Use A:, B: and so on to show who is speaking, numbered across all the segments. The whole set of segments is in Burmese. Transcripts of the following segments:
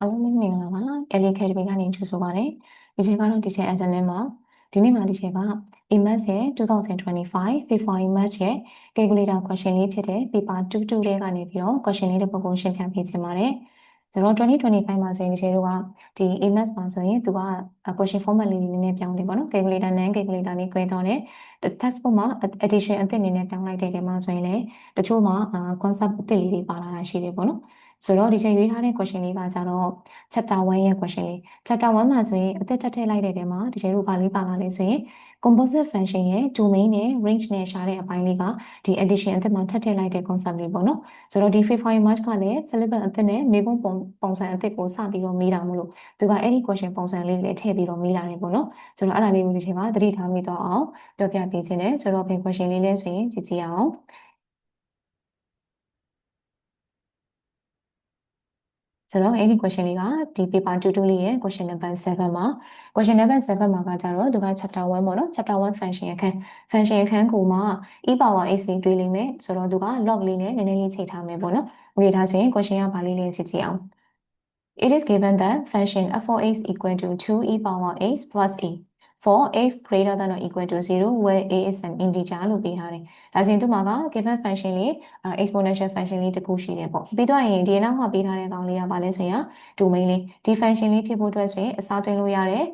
A: အားလုံးမင်္ဂလာပါ Ellie Academy ကနေကြိုဆိုပါရစေ။ဒီချိန်ကတော့ဒီချိန်အန်ဂျလင်းမှာဒီနေ့မှာဒီချိန်က AMATS ရဲ့2025 February March ရဲ့ calculator question လေးဖြစ်တဲ့ paper 22ထဲကနေပြီးတော့ question လေးတစ်ပုဒ်ကိုရှင်းပြပေးချင်ပါတယ်။ဆိုတော့2025မှာဆိုရင်ဒီချိန်တို့ကဒီ AMATS မှာဆိုရင်သူက question format လေးနည်းနည်းပြောင်းတယ်ပေါ့နော် calculator non calculator လေး꿰တော့တယ် textbook မှာ addition အသစ်အနေနဲ့ပြောင်းလိုက်တဲ့တဲမှာဆိုရင်လည်းတချို့မှာ concept အသစ်လေးတွေပါလာတာရှိတယ်ပေါ့နော်ဆိုတော့ဒီချိန်ရွေးထားတဲ့ question လေးကကြတော့ chapter 1ရဲ့ question လေး chapter 1မှာဆိုရင်အသက်ထည့်လိုက်တဲ့တဲမှာဒီချိန်တို့ဘာလေးပါလာလဲဆိုရင် composite function ရဲ့ domain နဲ့ range နဲ့ရှာတဲ့အပိုင်းလေးကဒီ addition အသစ်မှာထည့်လိုက်တဲ့ concept လေးပေါ့နော်ဆိုတော့ဒီ February March ကလည်း syllabus အသစ်နဲ့မေးခွန်းပုံစံအသစ်ကိုစပြီးတော့မေးတာမလို့သူကအဲ့ဒီ question ပုံစံလေးတွေထည့်ပြီးတော့မေးလာတယ်ပေါ့နော်ဆိုတော့အဲ့ဒါလေးကိုဒီချိန်ကသတိထားမိတော့အောင်ပြောပြပေးခြင်းနဲ့ဆိုတော့ဘယ် question လေးလဲဆိုရင်ကြည့်ကြည့်အောင်ဆိုတော့အဲ့ဒီ question လေးကဒီ paper 22လေးရဲ့ question number 7မှာ question number 7မှာကကြတော့သူက chapter 1ပေါ့နော် chapter 1 function အခန်းကိုမှ e power x လေးတွေးလိမ့်မယ်ဆိုတော့သူက log လေးနဲ့နည်းနည်းလေးချိန်ထားမယ်ပေါ့နော်။ okay ဒါဆိုရင် question ကဘာလေးလဲကြည့်ကြည့်အောင် It is given that function f of x equal to 2 e power x plus a for x greater than or equal to 0 where a is an integer လို့ပေးထားတယ်။ဒါဆိုရင်သူမှာက given function လေး exponential function လေးတစ်ခုရှိတယ်ပေါ့။ပြီးတော့ရင်ဒီနောက်ကပေးထားတဲ့ကောင်လေးကဘာလဲဆိုရင် domain လေးဒီ function လေးဖြစ်ဖို့အတွက်ဆိုရင်အစားသွင်းလို့ရတဲ့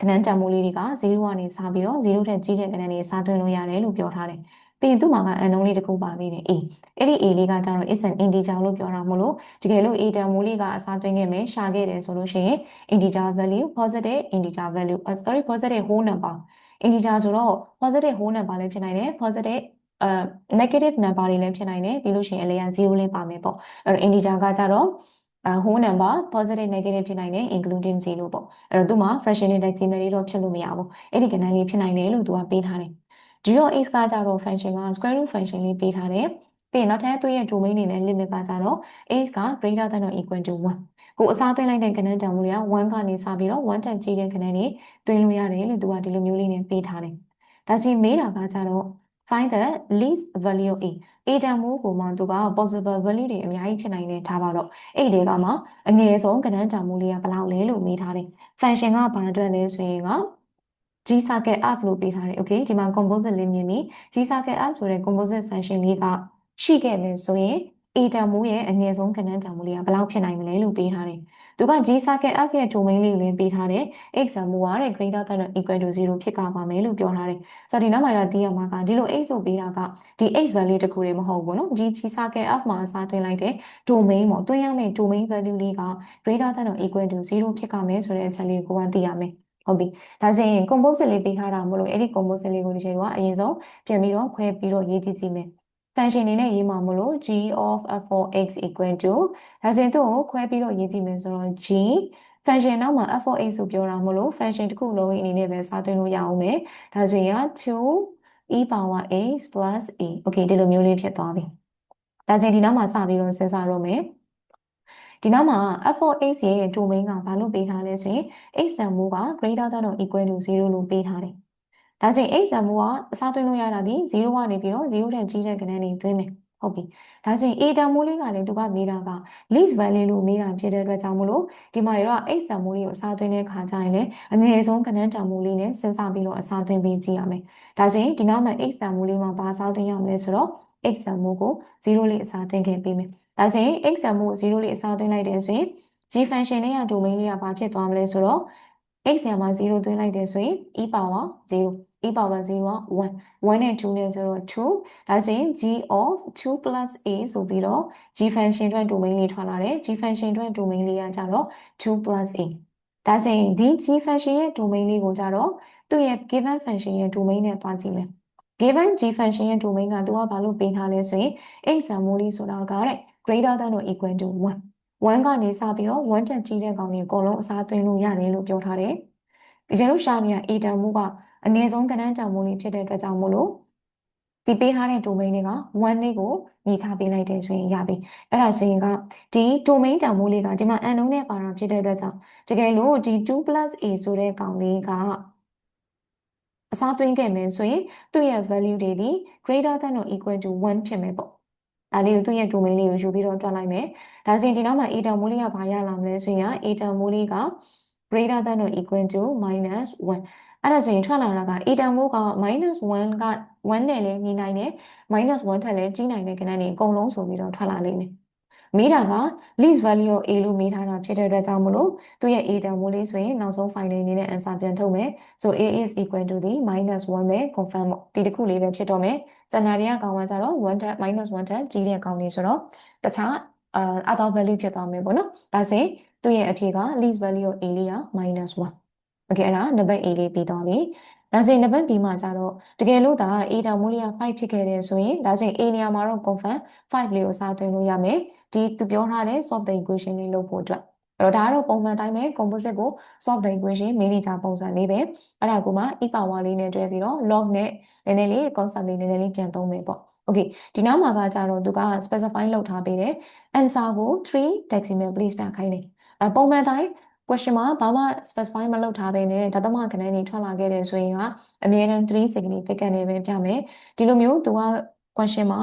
A: ကဏ္ဍတန်ဖိုးလေးတွေက0ကနေစပြီးတော့0ထက်ကြီးတဲ့ကဏ္ဍတွေအစားသွင်းလို့ရတယ်လို့ပြောထားတယ်။ပြီးရင်သူ့မှာက unknown လေးတစ်ခုပါသေးတယ် a အဲ့ဒီ a လေးကကျတော့ is an integer လို့ပြောတာမို့လို့တကယ်လို့ a တန်ဖိုးလေးကအစားသွင်းခဲ့မယ်ရှာခဲ့တယ်ဆိုလို့ရှိရင် integer value positive integer value sorry positive whole number integer ဆိုတော့ positive whole number လည်းဖြစ်နိုင်တယ် positive negative number တွေလည်းဖြစ်နိုင်တယ်ပြီးလို့ရှိရင်အလဲက0လည်းပါမယ်ပေါ့အဲ့တော့ integer ကကြတော့whole number positive negative ဖြစ်နိုင်တယ် including 0ပေါ့အဲ့တော့သူမှာ fraction နဲ့ decimal တွေတော့ဖြစ်လို့မရဘူးအဲ့ဒီကဏ္ဍလေးဖြစ်နိုင်တယ်လို့သူကပေးထားတယ် g of x ကကြတော့ function က square root function လေးပေးထားတယ်ပြီးရင်နောက်ထပ်သူ့ရဲ့ domain နေနဲ့ limit ကကြတော့ x က greater than or equal to 1ကိုအစားသွင်းလိုက်တဲ့ကဏ္ဍတန်ဖိုးတွေက1ကနေစပြီးတော့1တက်ကြီးတဲ့ကဏ္ဍတွေသွင်းလို့ရတယ်လို့သူကဒီလိုမျိုးလေးနဲ့ပေးထားတယ်ဒါဆိုရင်မေးတာကကြတော့ find the least value of a တန်ဖိုးကိုမှသူက possible value တွေအများကြီးဖြစ်နိုင်တယ်ထားပါတော့အဲ့ဒီကမှအငယ်ဆုံးကဏ္ဍတန်ဖိုးလေးကဘယ်လောက်လဲလို့မေးထားတယ် function ကဘာအတွက်လဲဆိုရင်က G circle f လို့ပေးထားတယ် okay ဒီမှာ composite လေးမြင်ပြီ G circle f ဆိုတဲ့ composite function လေးကရှိခဲ့မယ်ဆိုရင် a တန်ဖိုးရဲ့အငယ်ဆုံးကဏ္ဍတန်ဖိုးလေးကဘယ်လောက်ဖြစ်နိုင်မလဲလို့ပေးထားတယ်သူက G circle f ရဲ့ domain လေးကိုလည်းပေးထားတယ် x တန်ဖိုးကတဲ့ greater than or equal to 0ဖြစ်ကပါမယ်လို့ပြောထားတယ်ဆိုတော့ဒီနောက်မှာတော့သိရမှာကဒီလို x ဆိုပေးတာကဒီ x value တခုတည်းမဟုတ်ဘူးเนาะ G circle f မှာအစားသွင်းလိုက်တဲ့ domain ပေါ့သွင်းရမယ့် domain value လေးက greater than or equal to 0ဖြစ်ကမယ်ဆိုတဲ့အချက်လေးကိုကသိရမယ်ဟုတ်ပြီဒါဆိုရင် composite လေးပေးထားတာမလို့အဲ့ဒီ composite လေးကိုဒီချိန်ကအရင်ဆုံးပြန်ပြီးတော့ခွဲပြီးတော့ရေးကြည့်ကြည့်မယ် function နေနဲ့ရေးမှာမလို့ g of f of x equal to ဒါဆိုရင်သူ့ကိုခွဲပြီးတော့ရေးကြည့်မယ်ဆိုတော့ g function နောက်မှာ f of x ဆိုပြောတာမလို့ function တစ်ခုလုံးအနေနဲ့ပဲစသွင်းလို့ရအောင်မယ်ဒါဆိုရင်2 e power x plus a okay ဒီလိုမျိုးလေးဖြစ်သွားပြီဒါဆိုရင်ဒီနောက်မှာစပြီးတော့စဉ်းစားတော့မယ်ဒီနောက်မှာ f of x ရဲ့ domain ကဘာလို့ပေးထားလဲဆိုရင် x တန်ဖိုးက greater than or equal to 0လို့ပေးထားတယ်။ဒါဆိုရင် x တန်ဖိုးကအစားသွင်းလို့ရတာဒီ0ကနေပြီးတော့0ထက်ကြီးတဲ့ကဏ္ဍတွေသွင်းမယ်။ဟုတ်ပြီ။ဒါဆိုရင် a တန်ဖိုးလေးကလည်းသူကမေးတာက least value လို့မေးတာဖြစ်တဲ့အတွက်ကြောင့်မလို့ဒီမှာရော x တန်ဖိုးလေးကိုအစားသွင်းတဲ့ခါကျရင်လည်းအငယ်ဆုံးကဏ္ဍတန်ဖိုးလေးနဲ့စဉ်းစားပြီးတော့အစားသွင်းပေးကြည့်ရမယ်။ဒါဆိုရင်ဒီနောက်မှာ x တန်ဖိုးလေးမှာဘာအစားသွင်းရမလဲဆိုတော့ x တန်ဖိုးကို0လေးအစားသွင်းခဲ့ပေးမယ်။ဒါဆိုရင် x တန်ဖိုး0လေးအစားသွင်းလိုက်တယ်ဆိုရင် g function လေးက domain လေးကဘာဖြစ်သွားမလဲဆိုတော့ x ရမှာ0သွင်းလိုက်တယ်ဆိုရင် e power 0 e power 0က1 1နဲ့2နဲ့ဆိုတော့2ဒါဆိုရင် g of 2 plus a ဆိုပြီးတော့ g function အတွက် domain လေးထွက်လာတယ် g function အတွက် domain လေးကကြတော့2 plus a ဒါဆိုရင်ဒီ g function ရဲ့ domain လေးကိုကြတော့သူ့ရဲ့ given function ရဲ့ domain နဲ့တွားကြည့်မယ် given g function ရဲ့ domain ကသူကဘာလို့ပေးထားလဲဆိုရင် x ဇာမိုးလေးဆိုတာကတဲ့ greater than or equal to 1 1ကနေစပြီးတော့1တက်ကြီးတဲ့ကောင်တွေအကုန်လုံးအစားသွင်းလို့ရတယ်လို့ပြောထားတယ်။ဒီကျတော့ရှာနေတာ a တန်မိုးကအနည်းဆုံးကဏ္ဍတန်မိုးလေးဖြစ်တဲ့အတွက်ကြောင့်မို့လို့ဒီပေးထားတဲ့ domain တွေက1လေးကိုညီချပေးလိုက်တယ်ဆိုရင်ရပြီ။အဲ့ဒါဆိုရင်ကဒီ domain တန်မိုးလေးကဒီမှာ unknown နဲ့ပါတာဖြစ်တဲ့အတွက်ကြောင့်တကယ်လို့ဒီ2 plus a ဆိုတဲ့ကောင်လေးကအစားသွင်းခဲ့မယ်ဆိုရင်သူ့ရဲ့ value တွေဒီ greater than or equal to 1ဖြစ်မယ်ပေါ့ ဒါလေးကိုသူ့ရဲ့ domain လေးကိုယူပြီးတော့တွက်လိုက်မယ်ဒါဆိုရင်ဒီနောက်မှာ a တန်မိုးလေးကဘာရလာမလဲဆိုရင် a တန်မိုးလေးက greater than or equal to minus 1အဲ့ဒါဆိုရင်ထွက်လာတာက a တန်မိုးက minus 1က1နဲ့လည်းညီနိုင်တယ် minus 1ထက်လည်းကြီးနိုင်တဲ့ကဏ္ဍတွေအကုန်လုံးဆိုပြီးတော့ထွက်လာလိမ့်မယ်မေးတာက least value of a လို့မေးထားတာဖြစ်တဲ့အတွက်ကြောင့်မလို့သူရဲ့ a တန်မိုးလေးဆိုရင်နောက်ဆုံး final အနေနဲ့ answer ပြန်ထုတ်မယ် so a is equal to the minus 1ပဲ confirm ပေါ့ဒီတစ်ခုလေးပဲဖြစ်တော့မယ်ကျန်တာတွေကကောင်ကကြတော့1ထက် minus 1ထက်ကြီးတဲ့ကောင်လေးဆိုတော့တခြားother value ဖြစ်သွားမယ်ပေါ့နော်ဒါဆိုရင်သူ့ရဲ့အဖြေက least value of a လေးက minus 1 okay အဲ့ဒါနံပါတ် a လေးပြီးသွားပြီဒါဆိုရင်နံပါတ် b မှာကျတော့တကယ်လို့ဒါ a တန်မိုးလေးက5ဖြစ်ခဲ့တယ်ဆိုရင်ဒါဆိုရင် a နေရာမှာတော့ confirm 5လေးကိုစားသွင်းလို့ရမယ်ဒီသူပြောထားတဲ့ solve the equation လေးလုပ်ဖို့အတွက်အဲ့တော့ဒါကတော့ပုံမှန်တိုင်းပဲ composite ကို solve the equation မေးနေကြပုံစံလေးပဲအဲ့ဒါကိုမှ e power လေးနဲ့တွဲပြီးတော့ log နဲ့နည်းနည်းလေး concept လေးနည်းနည်းလေးပြန်သုံးမယ်ပေါ့ okay ဒီနောက်မှာကကြတော့သူက specify လုပ်ထားပေးတယ် answer ကို3 decimal place ပြခိုင်းတယ်ပုံမှန်တိုင်း question မှာဘာမှ specify မလုပ်ထားဘဲနဲ့ဒသမကဏ္ဍတွေထွက်လာခဲ့တယ်ဆိုရင်ကအမြဲတမ်း3 significant နဲ့ပဲပြမယ်ဒီလိုမျိုးသူက question မှာ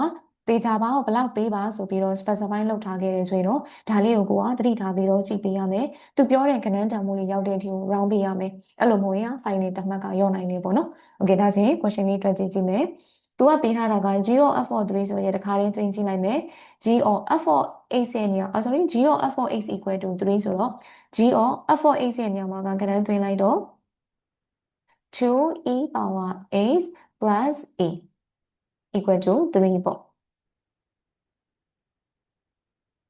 A: တေချာပါဘလောက်ပေးပါဆိုပြီးတော့ specify လုပ်ထားခဲ့တယ်ဆိုရင်တော့ဒါလေးကိုကိုကသတိထားပြီးတော့ကြည့်ပေးရမယ်သူပြောတဲ့ကဏ္ဍတန်ဖိုးလေးရောက်တဲ့အထိကို round ပေးရမယ်အဲ့လိုမျိုးရင် final တစ်မှတ်ကရောက်နိုင်နေပေါ့နော် okay ဒါဆိုရင် question လေးတွက်ကြည့်မယ်သူကပေးထားတာက g of f of 3ဆိုရင်တခါလေးတွင်းကြည့်လိုက်မယ် g of f of x ရဲ့နေရာsorry g of f of x equal to 3ဆိုတော့ g of f of x ရဲ့နေရာမှာကကဏ္ဍတွင်းလိုက်တော့ 2e power x plus a equal to 3ပေါ့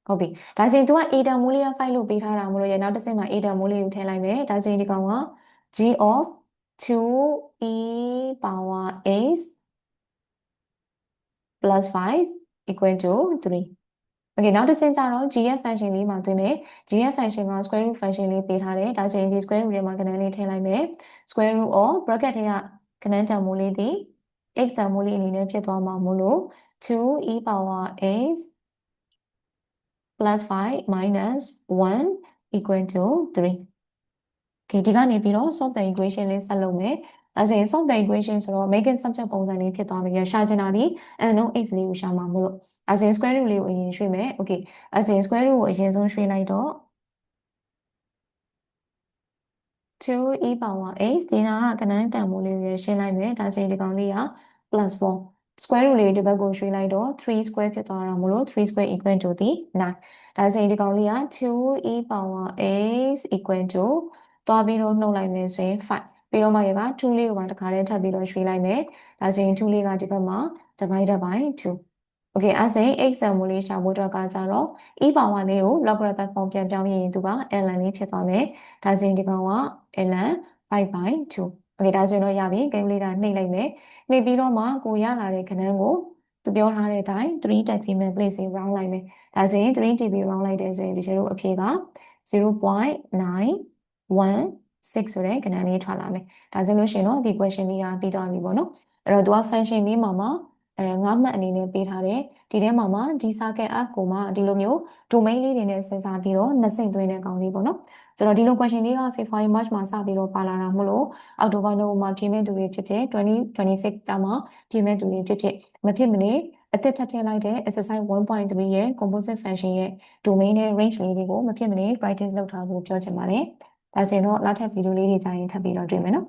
A: ဟုတ်ပြီဒါဆိုရင် तू က a တန်မိုးလေးက5လို့ပေးထားတာမလို့ရနောက်တစ်ဆင့်မှာ a တန်မိုးလေးကိုထည့်လိုက်မယ်ဒါဆိုရင်ဒီကောင်က g of 2e power x plus 5 equal to 3 okay နောက်တစ်ဆင့်ကျတော့ gf function လေးမှာတွင်းမယ် gf function မှာ square root function လေးပေးထားတယ်ဒါဆိုရင်ဒီ square root ထဲမှာကဏ္ဍလေးထည့်လိုက်မယ် square root of bracket ထဲကကဏ္ဍတန်မိုးလေးဒီ x တန်မိုးလေးအနေနဲ့ဖြစ်သွားမှာမို့လို့ 2e power x plus 5 minus 1 equal to 3 okay ဒီကနေပြီးတော့ solve the equation လေးဆက်လုပ်မယ်အဲဆိုရင် solve the equation ဆိုတော့ make it subject ပုံစံလေးဖြစ်သွားပြီရရှာချင်တာဒီ unknown x လေးကိုရှာမှာမို့လို့အဲဆိုရင် square root လေးကိုအရင်ရွှေ့မယ် okay အဲဆိုရင် square root ကိုအရင်ဆုံးရွှေ့လိုက်တော့ 2e power x ဒီနာကကဏ္ဍတန်ဖိုးလေးကိုရှင်းလိုက်မယ်ဒါဆိုရင်ဒီကောင်လေးက plus 4 square root လေးဒီဘက်ကိုရွှေ့လိုက်တော့3 square ဖြစ်သွားတာမို့လို့3 square equal to 9ဒါဆိုရင်ဒီကောင်လေးက 2e power x equal to သွားပြီးတော့နှုတ်လိုက်မယ်ဆိုရင်5ပြီးတော့မှရက2လေးကိုပါတစ်ခါတည်းထပ်ပြီးတော့ရွှေ့လိုက်မယ်ဒါဆိုရင်2လေးကဒီဘက်မှာ divided by 2 okay အဲဆိုရင် x တန်ဖိုးလေးရှာဖို့အတွက်ကကြတော့ e power လေးကို logarithm form ပြန်ပြောင်းရင်သူက ln လေးဖြစ်သွားမယ်ဒါဆိုရင်ဒီကောင်က ln 5/2 okay ဒါဆိုရင်တော့ရပြီ calculator နှိပ်လိုက်မယ်နှိပ်ပြီးတော့မှကိုရလာတဲ့ခဏန်းကိုသူပြောထားတဲ့အတိုင်း3 decimal place ကို round လိုက်မယ်ဒါဆိုရင်3 db round လိုက်တယ်ဆိုရင်ဒီကျတို့အဖြေက 0.916 ဆိုတဲ့ကဏ္ဍလေးထွက်လာမယ်ဒါဆိုလို့ရှိရင်တော့ဒီ question လေးကပြီးသွားပြီပေါ့နော်အဲ့တော့သူက function လေးမှာ9မှတ်အနေနဲ့ပေးထားတယ်ဒီထဲမှာဒီ circle f ကိုမှဒီလိုမျိုး domain လေးတွေနဲ့စဉ်းစားပြီးတော့နှစ်ဆင့်သွင်းတဲ့ကောင်လေးပေါ့နော်ဆိုတော့ဒီလို question လေးက February March မှာစပြီးတော့ပါလာတာမို့လို့ October November မှာပြင်မဲ့သူတွေဖြစ်ဖြစ်2026ကျမှပြင်မဲ့သူတွေဖြစ်ဖြစ်မဖြစ်မနေအသစ်ထပ်ထည့်လိုက်တဲ့ exercise 1.3ရဲ့ composite function ရဲ့ domain နဲ့ range လေးတွေကိုမဖြစ်မနေ practice လုပ်ထားဖို့ပြောချင်ပါတယ်ဒါဆိုရင်တော့နောက်ထပ်ဗီဒီယိုလေးတွေကြာရင်ထပ်ပြီးတော့တွေ့မယ်နော်